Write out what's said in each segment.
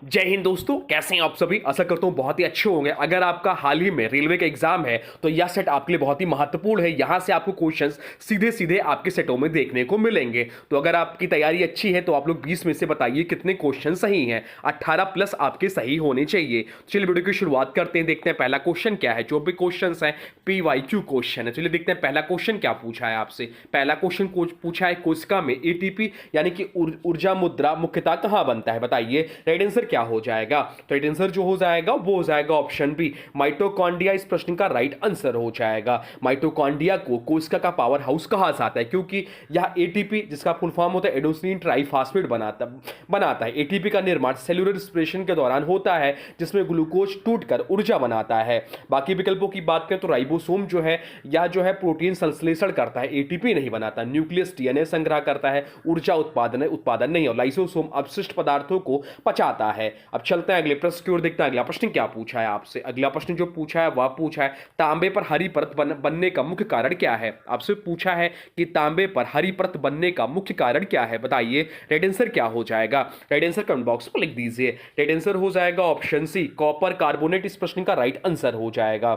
जय हिंद दोस्तों, कैसे हैं आप सभी। आशा करता हूं बहुत ही अच्छे होंगे। अगर आपका हाल ही में रेलवे का एग्जाम है तो यह सेट आपके लिए बहुत ही महत्वपूर्ण है। यहां से आपको क्वेश्चंस सीधे सीधे आपके सेटों में देखने को मिलेंगे। तो अगर आपकी तैयारी अच्छी है तो आप लोग 20 में से बताइए कितने क्वेश्चन सही हैं। 18 प्लस आपके सही होने चाहिए। चलिए वीडियो की शुरुआत करते हैं, देखते हैं पहला क्वेश्चन क्या है। जो भी क्वेश्चन है PYQ क्वेश्चन है। चलिए देखते हैं पहला क्वेश्चन क्या पूछा है आपसे। पहला क्वेश्चन पूछा है कोशिका में एटीपी यानी कि ऊर्जा मुद्रा मुख्यतः कहां बनता है, बताइए। राइट आंसर क्या हो जाएगा। तो राइट आंसर जो हो जाएगा वो हो जाएगा ऑप्शन बी, माइटोकॉन्ड्रिया। इस प्रश्न का राइट आंसर हो जाएगा। माइटोकॉन्ड्रिया को कोशिका का पावर हाउस कहा जाता है क्योंकि यह एटीपी जिसका फुल फॉर्म होता है एडेनोसिन ट्राइफॉस्फेट बनाता है। एटीपी का निर्माण सेलुलर रिस्पिरेशन के दौरान होता है जिसमें ग्लूकोज टूटकर ऊर्जा बनाता है। बाकी विकल्पों की बात करें तो राइबोसोम जो है यह जो है प्रोटीन संश्लेषण करता है, एटीपी नहीं बनाता। न्यूक्लियस डीएनए संग्रह करता है, ऊर्जा उत्पादन नहीं। और लाइसोसोम अपशिष्ट पदार्थों को पचाता है। अब चलते हैं अगले प्रश्न की ओर, देखते हैं अगला प्रश्न क्या पूछा है आपसे। अगला प्रश्न जो पूछा है वह पूछा है तांबे पर हरी परत बनने का मुख्य कारण क्या है। आपसे पूछा है कि तांबे पर हरी परत बनने का मुख्य कारण क्या है, बताइए। राइट आंसर क्या हो जाएगा। राइट आंसर कमेंट बॉक्स में लिख दीजिए। राइट आंसर हो जाएगा ऑप्शन सी, कॉपर कार्बोनेट। इस प्रश्न का राइट आंसर हो जाएगा।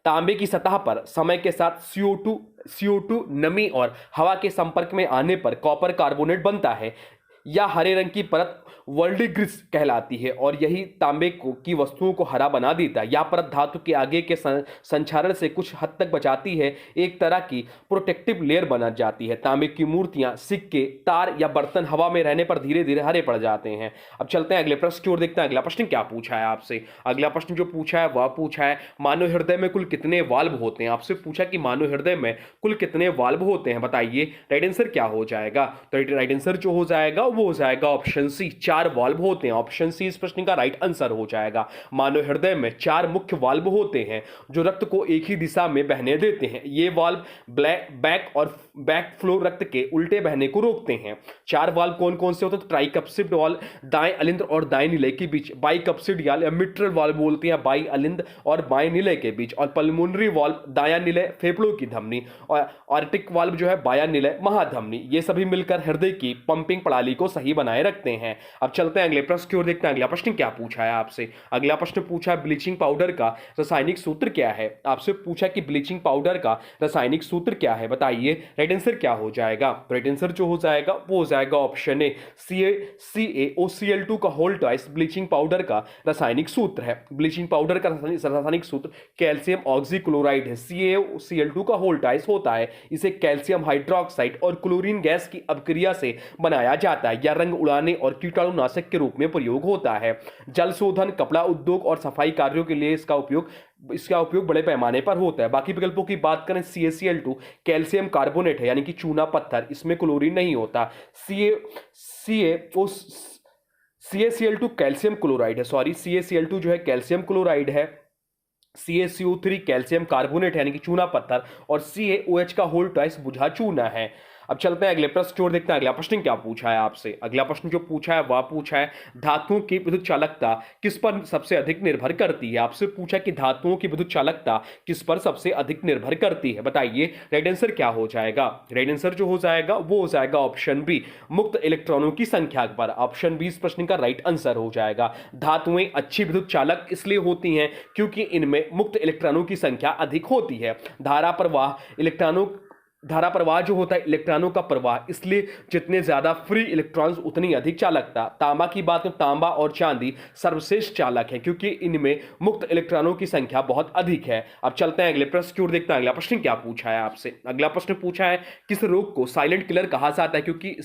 तांबे की सतह पर समय के साथ CO2 नमी और हवा के संपर्क में आने पर कॉपर कार्बोनेट बनता है। यह हरे रंग की परत वर्ल्डिग्रिस कहलाती है और यही तांबे की वस्तुओं को हरा बना देता है। यह परत धातु के आगे के संक्षारण से कुछ हद तक बचाती है, एक तरह की प्रोटेक्टिव लेयर बना जाती है। तांबे की मूर्तियां, सिक्के, तार या बर्तन हवा में रहने पर धीरे धीरे हरे पड़ जाते हैं। अब चलते हैं अगले प्रश्न की ओर, देखते हैं अगला प्रश्न क्या पूछा है आपसे। अगला प्रश्न जो पूछा है वह पूछा है मानव हृदय में कुल कितने वाल्व होते हैं। आपसे पूछा कि मानव हृदय में कुल कितने वाल्व होते हैं, बताइए। राइट आंसर क्या हो जाएगा। तो राइट आंसर जो हो जाएगा वो हो जाएगा ऑप्शन सी, 4 वाल्व होते हैं। ऑप्शन सी इस प्रश्न का राइट आंसर हो जाएगा। मानव हृदय में 4 मुख्य वाल्व होते हैं जो रक्त को एक ही दिशा में बहने देते हैं। ये वाल्व बैक फ्लो रक्त के उल्टे बहने को रोकते हैं। 4 वाल्व कौन कौन से होते हैं। ट्राइकप्सिड वाल्व दाएं अलिंद और दाएं निलय के बीच, बाइकप्सिड या मिट्रल वाल्व बोलते हैं बाई अलिंद और बाएं निलय के बीच, और पल्मोनरी वाल्व दायां निलय फेफड़ों की धमनी, और आर्टिक वाल्व जो है बायां निलय महाधमनी। ये सभी मिलकर हृदय की पंपिंग प्रणाली को सही बनाए रखते हैं। अब चलते हैं अगले प्रश्न की ओर, देखते हैं अगला प्रश्न क्या पूछा है आपसे। अगला प्रश्न पूछा है ब्लीचिंग पाउडर का रासायनिक सूत्र क्या है। आपसे पूछा कि ब्लीचिंग पाउडर का रासायनिक सूत्र क्या है, बताइए। राइट आंसर क्या हो जाएगा। राइट आंसर जो हो जाएगा वो हो जाएगा ऑप्शन ए, CaOCl2 का होल ट्वाइस ब्लीचिंग पाउडर का रासायनिक सूत्र है। ब्लीचिंग पाउडर का रासायनिक सूत्र कैल्शियम ऑक्सीक्लोराइड है। CaOCl2 का होल ट्वाइस होता है। इसे कैल्शियम हाइड्रोक्साइड और क्लोरीन गैस की अपक्रिया से बनाया जाता है। यह रंग उड़ाने और कीटाणुनाशक के रूप में प्रयोग होता है। जल शोधन, कपड़ा उद्योग और सफाई कार्यों के लिए इसका उपयोग बड़े पैमाने पर होता है। बाकी विकल्पों की बात करें CaCl2 कैल्शियम कार्बोनेट है यानी कि चूना पत्थर, इसमें क्लोरीन नहीं होता। CaCl2 कैल्शियम क्लोराइड है, सॉरी CaCl2 जो है कैल्शियम क्लोराइड है। CaCO3 कैल्शियम कार्बोनेट यानी कि चूना पत्थर, और CaOH का होल ट्वाइस बुझा चूना है। अब चलते हैं अगले प्रश्न की ओर, देखते हैं अगला प्रश्न क्या पूछा है आपसे। अगला प्रश्न जो पूछा है वह पूछा है धातुओं की विद्युत चालकता किस पर सबसे अधिक निर्भर करती है। आपसे पूछा कि धातुओं की विद्युत चालकता किस पर सबसे अधिक निर्भर करती है, बताइए। राइट आंसर क्या हो जाएगा। राइट आंसर जो हो जाएगा वो हो जाएगा ऑप्शन बी, मुक्त इलेक्ट्रॉनों की संख्या पर। ऑप्शन बी इस प्रश्न का राइट आंसर हो जाएगा। धातुएं अच्छी विद्युत चालक इसलिए होती हैं क्योंकि इनमें मुक्त इलेक्ट्रॉनों की संख्या अधिक होती है। धारा प्रवाह जो होता है इलेक्ट्रॉनों का प्रवाह, इसलिए जितने ज्यादा फ्री इलेक्ट्रॉन्स उतनी अधिक चालकता। तांबा की बात करें, तांबा और चांदी सर्वश्रेष्ठ चालक है क्योंकि इनमें मुक्त इलेक्ट्रॉनों की संख्या बहुत अधिक है। अब चलते हैं अगले प्रश्न की ओर, देखते हैं अगला प्रश्न क्या पूछा है आपसे। अगला प्रश्न पूछा है किस रोग को साइलेंट किलर कहा जाता है क्योंकि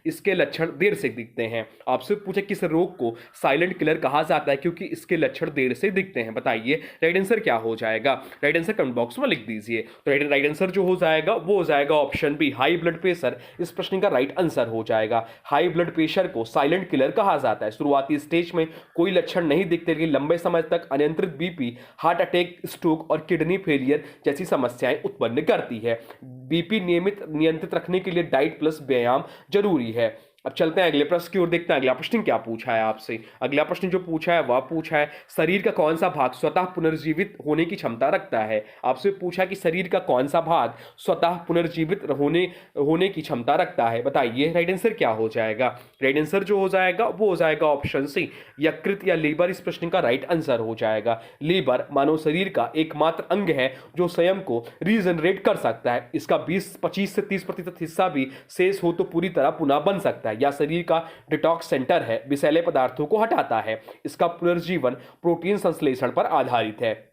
इसके लक्षण देर से दिखते हैं। आपसे पूछे किस रोग को साइलेंट किलर कहा जाता है क्योंकि इसके लक्षण देर से दिखते हैं, बताइए। राइट आंसर क्या हो जाएगा। राइट आंसर कमेंट बॉक्स में लिख दीजिए। तो राइट आंसर जो हो जाएगा वो हो जाएगा option B, high blood pressure. इस प्रश्न का राइट आंसर हो जाएगा। हाई ब्लड प्रेशर को साइलेंट किलर कहा जाता है। शुरुआती स्टेज में कोई लक्षण नहीं दिखते लेकिन लंबे समय तक अनियंत्रित बीपी, हार्ट अटैक, स्ट्रोक और किडनी फेलियर जैसी समस्याएं उत्पन्न करती है। बीपी नियंत्रित रखने के लिए डाइट प्लस व्यायाम जरूरी है। अब चलते हैं अगले प्रश्न की ओर, देखते हैं अगला प्रश्न क्या पूछा है आपसे। अगला प्रश्न जो पूछा है वह पूछा है शरीर का कौन सा भाग स्वतः पुनर्जीवित होने की क्षमता रखता है। आपसे पूछा कि शरीर का कौन सा भाग स्वतः पुनर्जीवित होने की क्षमता रखता है, बताइए राइट आंसर क्या हो जाएगा। राइट आंसर जो हो जाएगा वो हो जाएगा ऑप्शन सी, यकृत या लीवर इस प्रश्न का राइट आंसर हो जाएगा। लीवर मानव शरीर का एकमात्र अंग है जो स्वयं को रीजनरेट कर सकता है। इसका 25 से 30% हिस्सा भी शेष हो तो पूरी तरह पुनः बन सकता है। या शरीर का डिटॉक्स सेंटर है, विषैले पदार्थों को हटाता है। इसका पुनर्जीवन प्रोटीन संश्लेषण पर आधारित है।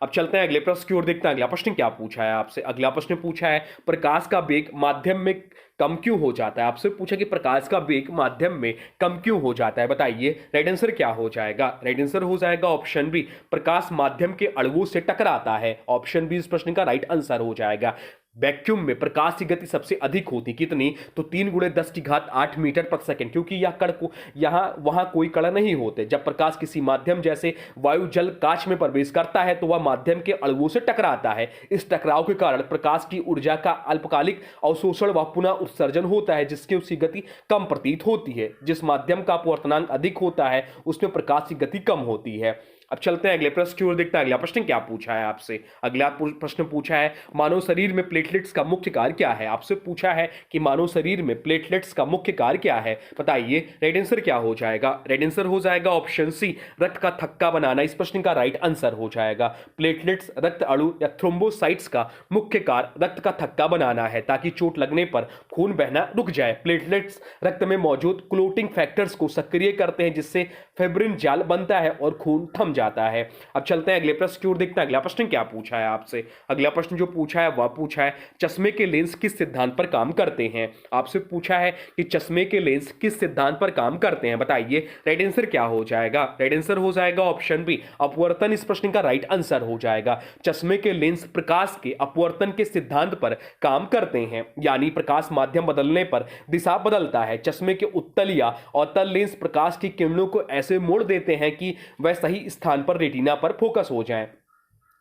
अब चलते हैं अगले प्रश्न की ओर, देखते हैं अगला प्रश्न क्या पूछा है आपसे। अगला प्रश्न पूछा है प्रकाश का वेग माध्यम में कम क्यों हो जाता है। आपसे पूछा कि प्रकाश का वेग माध्यम में कम क्यों हो जाता है, बताइए राइट आंसर क्या हो जाएगा। राइट आंसर हो जाएगा ऑप्शन बी, प्रकाश माध्यम के अणुओं से टकराता है। ऑप्शन बी इस प्रश्न का राइट आंसर हो जाएगा। वैक्यूम में प्रकाश की गति सबसे अधिक होती कितनी, तो 3 × 10⁸ मीटर प्रति सेकंड, क्योंकि यह कण को यहाँ वहां कोई कण नहीं होते। जब प्रकाश किसी माध्यम जैसे वायु जल कांच में प्रवेश करता है तो वह माध्यम के अणुओं से टकराता है। इस टकराव के कारण प्रकाश की ऊर्जा का अल्पकालिक अवशोषण व पुनः उत्सर्जन होता है, जिसके उसकी गति कम प्रतीत होती है। जिस माध्यम का अपवर्तनांक अधिक होता है उसमें प्रकाश की गति कम होती है। अब चलते हैं अगले प्रश्न की ओर, देखते हैं अगला प्रश्न क्या पूछा है आपसे। अगला प्रश्न पूछा है मानव शरीर में प्लेटलेट्स का मुख्य कार्य क्या है। आपसे पूछा है कि मानव शरीर में प्लेटलेट्स का मुख्य कार्य क्या है, बताइए राइट आंसर क्या हो जाएगा। राइट आंसर हो जाएगा ऑप्शन सी, रक्त का थक्का बनाना इस प्रश्न का राइट आंसर हो जाएगा। प्लेटलेट्स रक्त अणु या थ्रोम्बोसाइट्स का मुख्य कार्य रक्त का थक्का बनाना है, ताकि चोट लगने पर खून बहना रुक जाए। प्लेटलेट्स रक्त में मौजूद क्लोटिंग फैक्टर्स को सक्रिय करते हैं, जिससे फाइब्रिन जाल बनता है और खून थम जाता है। अब चलते हैं अगले प्रश्न की ओर, देखते हैं अगला प्रश्न क्या पूछा है आपसे। अगला प्रश्न जो पूछा है वह पूछा है चश्मे के लेंस किस सिद्धांत पर काम करते हैं। आपसे पूछा है कि चश्मे के लेंस किस सिद्धांत पर काम करते हैं, बताइए राइट आंसर क्या हो जाएगा। राइट आंसर हो जाएगा ऑप्शन बी, अपवर्तन इस प्रश्न का राइट आंसर हो जाएगा। चश्मे के लेंस प्रकाश के अपवर्तन के सिद्धांत पर काम करते हैं, यानी प्रकाश माध्यम बदलने पर दिशा बदलता है। चश्मे के उत्तल या अवतल लेंस प्रकाश की किरणों को ऐसे मोड़ देते हैं कि वह सही स्थान पर रेटिना पर फोकस हो जाएं।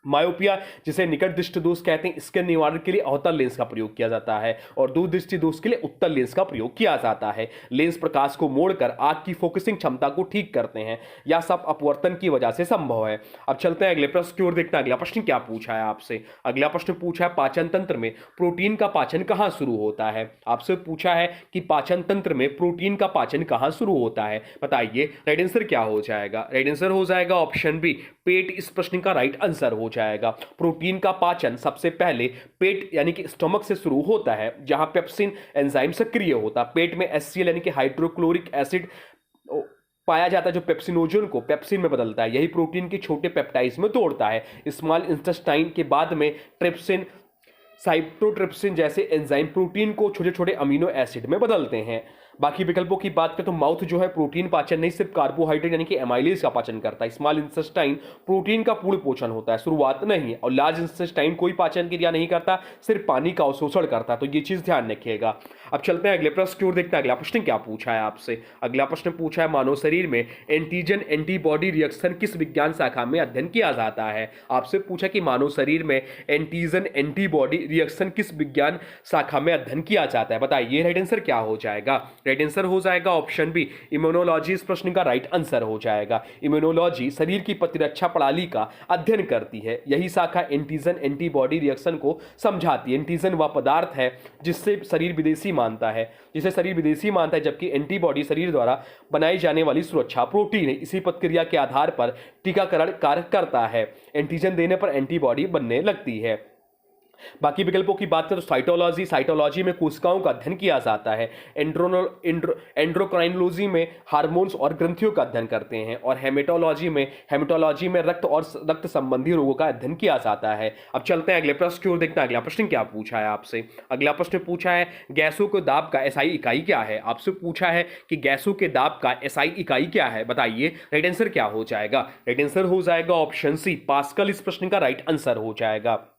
मायोपिया जिसे निकट दृष्टि दोष कहते हैं, इसके निवारण के लिए अवतल लेंस का प्रयोग किया जाता है और दूर दृष्टि दोष के लिए उत्तल लेंस का प्रयोग किया जाता है। लेंस प्रकाश को मोड़कर आंख की फोकसिंग क्षमता को ठीक करते हैं। यह सब अपवर्तन की वजह से संभव है। अब चलते हैं अगले प्रश्न की ओर, देखते हैं अगला प्रश्न क्या पूछा है आपसे। अगला प्रश्न पूछा है पाचन तंत्र में प्रोटीन का पाचन कहां शुरू होता है। आपसे पूछा है कि पाचन तंत्र में प्रोटीन का पाचन कहां शुरू होता है, बताइए राइट आंसर क्या हो जाएगा। राइट आंसर हो जाएगा ऑप्शन बी, पेट इस प्रश्न का राइट आंसर हो जाएगा। प्रोटीन का पाचन सबसे पहले पेट यानी कि स्टमक से शुरू होता है, जहां पेप्सिन एंजाइम सक्रिय होता है। पेट में HCl यानी कि हाइड्रोक्लोरिक एसिड पाया जाता है, जो पेप्सिनोजन को पेप्सिन में बदलता है। यही प्रोटीन के छोटे पेप्टाइड्स में तोड़ता है। स्मॉल इंटेस्टाइन के बाद में ट्रिप्सिन, साइटोट्रिप्सिन जैसे एंजाइम प्रोटीन को छोटे छोटे अमीनो एसिड में बदलते हैं। बाकी विकल्पों की बात करें तो माउथ जो है प्रोटीन पाचन नहीं सिर्फ कार्बोहाइड्रेट यानी कि एमाइलेज का पाचन करता है। स्मॉल इंटेस्टाइन प्रोटीन का पूर्ण पोषण होता है, शुरुआत नहीं। और लार्ज इंटेस्टाइन कोई पाचन क्रिया नहीं करता, सिर्फ पानी का अवशोषण करता है। तो ये चीज ध्यान रखिएगा। अब चलते हैं अगले प्रश्न की ओर, देखते हैं अगला प्रश्न क्या पूछा है आपसे। अगला प्रश्न पूछा है मानव शरीर में एंटीजन एंटीबॉडी रिएक्शन किस विज्ञान शाखा में अध्ययन किया जाता है। आपसे पूछा कि मानव शरीर में एंटीजन एंटीबॉडी रिएक्शन किस विज्ञान शाखा में अध्ययन किया जाता है, बताइए राइट आंसर क्या हो जाएगा। राइट आंसर हो जाएगा ऑप्शन बी, इम्यूनोलॉजी इस प्रश्न का राइट आंसर हो जाएगा। इम्यूनोलॉजी शरीर की प्रतिरक्षा प्रणाली का अध्ययन करती है। यही शाखा एंटीजन एंटीबॉडी रिएक्शन को समझाती है। एंटीजन वह पदार्थ है जिसे शरीर विदेशी मानता है, जबकि एंटीबॉडी शरीर द्वारा बनाई जाने वाली सुरक्षा प्रोटीन है। इसी प्रक्रिया के आधार पर टीकाकरण कार्य करता है। एंटीजन देने पर एंटीबॉडी बनने लगती है। बाकी विकल्पों की बात करें तो साइटोलॉजी में कोशिकाओं का अध्ययन किया जाता है। एंड्रोक्राइनोलॉजी में हार्मोन्स और ग्रंथियों का अध्ययन करते हैं। और हेमेटोलॉजी में रक्त और रक्त संबंधी रोगों का अध्ययन किया जाता है। अब चलते हैं अगले प्रश्न की ओर, देखते हैं अगला प्रश्न क्या पूछा है आपसे। अगला प्रश्न पूछा है गैसों के दाब का एसआई इकाई क्या है। आपसे पूछा है कि गैसों के दाब का एसआई इकाई क्या है, बताइए राइट आंसर क्या हो जाएगा। राइट आंसर हो जाएगा ऑप्शन सी, पास्कल इस प्रश्न का राइट आंसर हो जाएगा।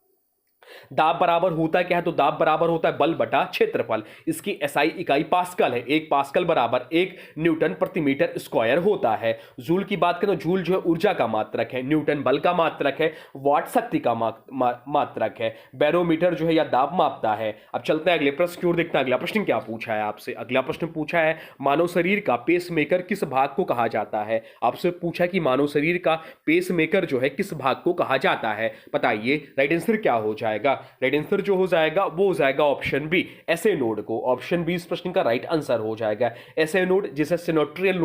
दाब बराबर होता क्या है, तो दाब बराबर होता है बल बटा क्षेत्रफल। इसकी एसआई इकाई पास्कल है। 1 पास्कल बराबर 1 न्यूटन प्रति मीटर स्क्वायर होता है। जूल की बात करें तो जूल जो है ऊर्जा का मात्रक है, न्यूटन बल का मात्रक है, वाट शक्ति का मात्रक है, बैरोमीटर जो है या दाब मापता है। अब चलते हैं अगले प्रश्न की ओर, देखते हैं अगला प्रश्न क्या पूछा है आपसे। अगला प्रश्न पूछा है मानव शरीर का पेसमेकर किस भाग को कहा जाता है। आपसे पूछा कि मानव शरीर का पेसमेकर जो है किस भाग को कहा जाता है, बताइए राइट आंसर क्या हो जाएगा। राइट आंसर जो हो जाएगा वो हो जाएगा ऑप्शन बी, एसए नोड को। ऑप्शन बी इस प्रश्न का राइट आंसर हो जाएगा। एसए नोड जिसे सिनेट्रियल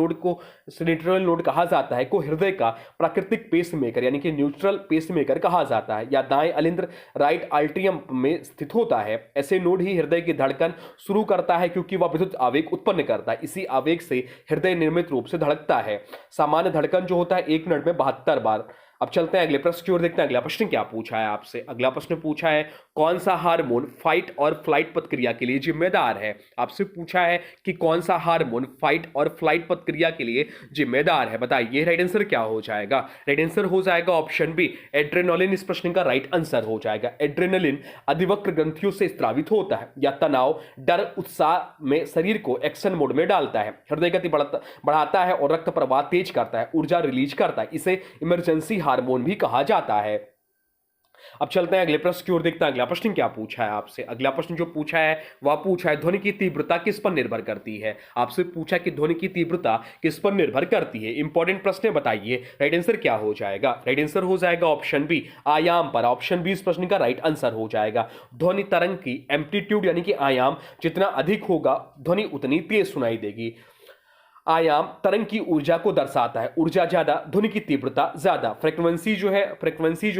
नोड कहा जाता है, को हृदय का प्राकृतिक पेसमेकर यानी कि न्यूट्रल पेसमेकर कहा जाता है, या दाएं अलिंद्र राइट आर्टियम में स्थित होता है। ऐसे नोड ही हृदय की धड़कन शुरू करता है क्योंकि वह विद्युत आवेग उत्पन्न करता है। इसी आवेग से हृदय निर्मित रूप से धड़कता है। सामान्य धड़कन जो होता है 1 मिनट में 72 बार। अब चलते हैं अगले प्रश्न की ओर, देखते हैं अगला प्रश्न क्या पूछा है आपसे। अगला प्रश्न पूछा है कौन सा हार्मोन फाइट और फ्लाइट प्रतिक्रिया के लिए जिम्मेदार है। आपसे पूछा है कि कौन सा हार्मोन फाइट और फ्लाइट प्रतिक्रिया के लिए जिम्मेदार है, बताइए राइट आंसर क्या हो जाएगा। राइट आंसर हो जाएगा ऑप्शन बी, एड्रेनालिन इस प्रश्न का राइट आंसर हो जाएगा। एड्रेनालिन अधिवक्र ग्रंथियों से स्रावित होता है, या तनाव डर उत्साह में शरीर को एक्शन मोड में डालता है, हृदय गति बढ़ाता है और रक्त प्रवाह तेज करता है, ऊर्जा रिलीज करता है। इसे इमरजेंसी हार्मोन भी कहा जाता है। अब चलते हैं अगले प्रश्न की ओर, देखते हैं अगला प्रश्न क्या पूछा है आपसे। अगला प्रश्न जो पूछा है वह पूछा है ध्वनि की तीव्रता किस पर निर्भर करती है। आपसे पूछा कि ध्वनि की तीव्रता किस पर निर्भर करती है। इंपॉर्टेंट प्रश्न है, बताइए राइट आंसर क्या हो जाएगा। राइट आंसर हो जाएगा ऑप्शन बी, आयाम पर। ऑप्शन बी इस प्रश्न का राइट आंसर हो जाएगा। ध्वनि तरंग की एम्पलीट्यूड यानी कि आयाम जितना अधिक होगा ध्वनि उतनी तेज सुनाई देगी। आयाम तरंग की ऊर्जा को दर्शाता है, ऊर्जा ज्यादा ध्वनि की तीव्रता ज्यादा। फ्रीक्वेंसी जो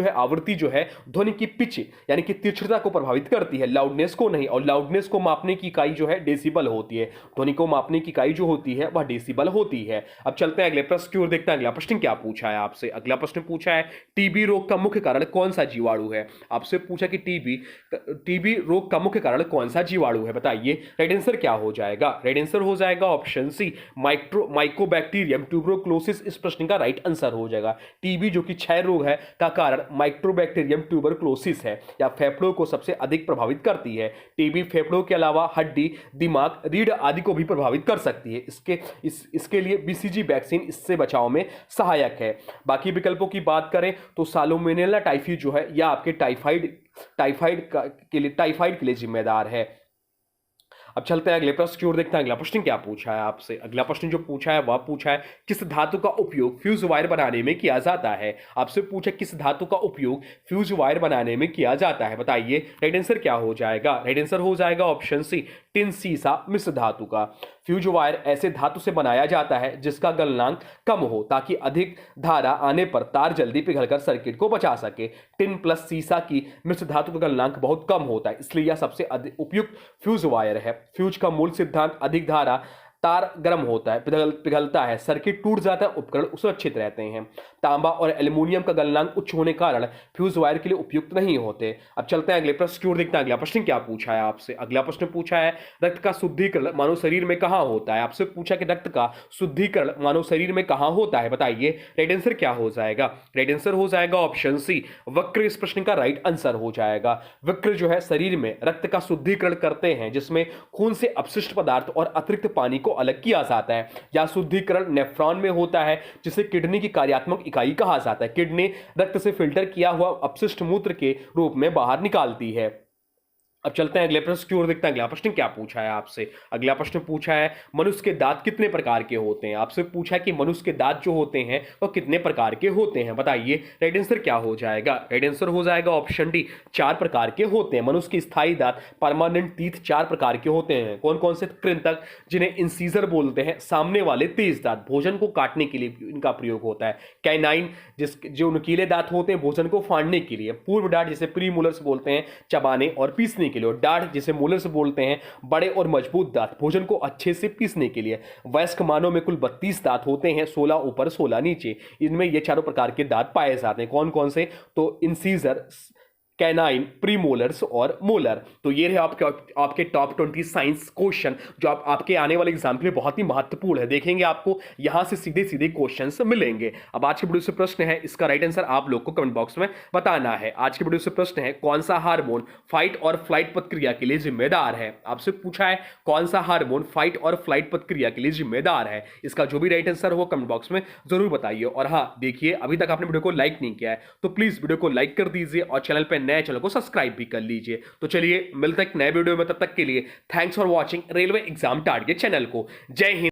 है आवृत्ति जो है ध्वनि की पिच यानी कि तीक्ष्णता को प्रभावित करती है, लाउडनेस को नहीं। और लाउडनेस को मापने की इकाई जो है डेसिबल होती है। ध्वनि को मापने की इकाई जो होती है वह डेसिबल होती है। अब चलते हैं अगले प्रश्न की ओर, देखते हैं अगला प्रश्न क्या पूछा है आपसे। अगला प्रश्न पूछा है टीबी रोग का मुख्य कारण कौन सा जीवाणु है। आपसे पूछा कि टीबी रोग का मुख्य कारण कौन सा जीवाणु है, बताइए राइट आंसर क्या हो जाएगा। राइट आंसर हो जाएगा ऑप्शन सी, माइकोबैक्टीरियम ट्यूबरक्लोसिस इस प्रश्न का राइट आंसर हो जाएगा। टीबी जो कि क्षय रोग है का कारण माइक्रोबैक्टीरियम ट्यूबरक्लोसिस है, या फेफड़ों को सबसे अधिक प्रभावित करती है। टीबी फेफड़ों के अलावा हड्डी, दिमाग, रीढ़ आदि को भी प्रभावित कर सकती है। इसके लिए बीसीजी वैक्सीन इससे बचाव में सहायक है। बाकी विकल्पों की बात करें तो साल्मोनेला टाइफी जो है या आपके टाइफाइड के लिए जिम्मेदार है। अब चलते हैं अगले प्रश्न की ओर, देखते हैं अगला प्रश्न क्या पूछा है आपसे। अगला प्रश्न जो पूछा है वह पूछा है किस धातु का उपयोग फ्यूज वायर बनाने में किया जाता है। आपसे पूछा किस धातु का उपयोग फ्यूज वायर बनाने में किया जाता है, बताइए राइट आंसर क्या हो जाएगा। राइट आंसर हो जाएगा ऑप्शन सी, टिन सीसा मिश्र धातु का। फ्यूज वायर ऐसे धातु से बनाया जाता है जिसका गलनांक कम हो ताकि अधिक धारा आने पर तार जल्दी पिघलकर सर्किट को बचा सके। टिन प्लस सीसा की मिश्र धातु का गलनांक बहुत कम होता है, इसलिए यह सबसे उपयुक्त फ्यूज वायर है। फ्यूज का मूल सिद्धांत अधिक धारा, तार गर्म होता है, पिघलता है, सर्किट टूट जाता है, उपकरण सुरक्षित रहते हैं। तांबा और एल्युमिनियम का गलनांक उच्च होने के कारण फ्यूज वायर के लिए उपयुक्त नहीं होते। अब चलते हैं अगले प्रश्न की ओर, देखते हैं अगला प्रश्न क्या पूछा है आपसे। अगला प्रश्न पूछा है रक्त का शुद्धिकरण मानव शरीर में कहां होता है। आपसे पूछा कि रक्त का शुद्धिकरण मानव शरीर में कहां होता है, बताइए राइट आंसर क्या हो जाएगा। राइट आंसर हो जाएगा ऑप्शन सी, वक्र इस प्रश्न का राइट आंसर हो जाएगा। वक्र जो है शरीर में रक्त का शुद्धिकरण करते हैं, जिसमें खून से अपशिष्ट पदार्थ और अतिरिक्त पानी को अलग किया जाता है। या शुद्धिकरण नेफ्रॉन में होता है, जिसे किडनी की कार्यात्मक इकाई कहा जाता है। किडनी रक्त से फिल्टर किया हुआ अपशिष्ट मूत्र के रूप में बाहर निकालती है। अब चलते हैं अगले प्रश्न की ओर, देखते हैं अगला प्रश्न क्या पूछा है आपसे। अगला प्रश्न पूछा है मनुष्य के दांत कितने प्रकार के होते हैं। आपसे पूछा है कि मनुष्य के दांत जो होते हैं वो कितने प्रकार के होते हैं, बताइए राइट आंसर क्या हो जाएगा। राइट आंसर हो जाएगा ऑप्शन डी, 4 प्रकार के होते हैं। मनुष्य के स्थायी दांत परमानेंट टीथ 4 प्रकार के होते हैं। कौन कौन से? कृंतक जिन्हें इंसीजर बोलते हैं, सामने वाले तेज दांत भोजन को काटने के लिए इनका प्रयोग होता है। कैनाइन जो नुकीले दांत होते हैं भोजन को फाड़ने के लिए। पूर्व दांत जिसे प्रीमोलर्स बोलते हैं, चबाने और पीसने के लिए। दांत जिसे मोलर्स बोलते हैं, बड़े और मजबूत दांत भोजन को अच्छे से पीसने के लिए। वयस्क मानव में कुल 32 दांत होते हैं, 16 ऊपर 16 नीचे। इनमें ये चारों प्रकार के दांत पाए जाते हैं। कौन कौन से? तो इंसीजर, कैनाइन, प्रीमोलर्स और मोलर। तो ये रहे आपके टॉप 20 साइंस क्वेश्चन जो आपके आने वाले एग्जाम के लिए बहुत ही महत्वपूर्ण है। देखेंगे आपको यहां से सीधे सीधे क्वेश्चंस मिलेंगे। अब आज के वीडियो से प्रश्न है, इसका राइट आंसर आप लोग को कमेंट बॉक्स में बताना है। आज के वीडियो से प्रश्न है, कौन सा हार्मोन फाइट और फ्लाइट प्रक्रिया के लिए जिम्मेदार है। आपसे पूछा है कौन सा हार्मोन फाइट और फ्लाइट प्रक्रिया के लिए जिम्मेदार है। इसका जो भी राइट आंसर हो कमेंट बॉक्स में जरूर बताइए। और हाँ देखिए, अभी तक आपने वीडियो को लाइक नहीं किया है तो प्लीज वीडियो को लाइक कर दीजिए और चैनल पे नए चैनल को सब्सक्राइब भी कर लीजिए। तो चलिए मिलते हैं एक नए वीडियो में, तब तक के लिए thanks for watching railway exam target channel को। जय हिंद।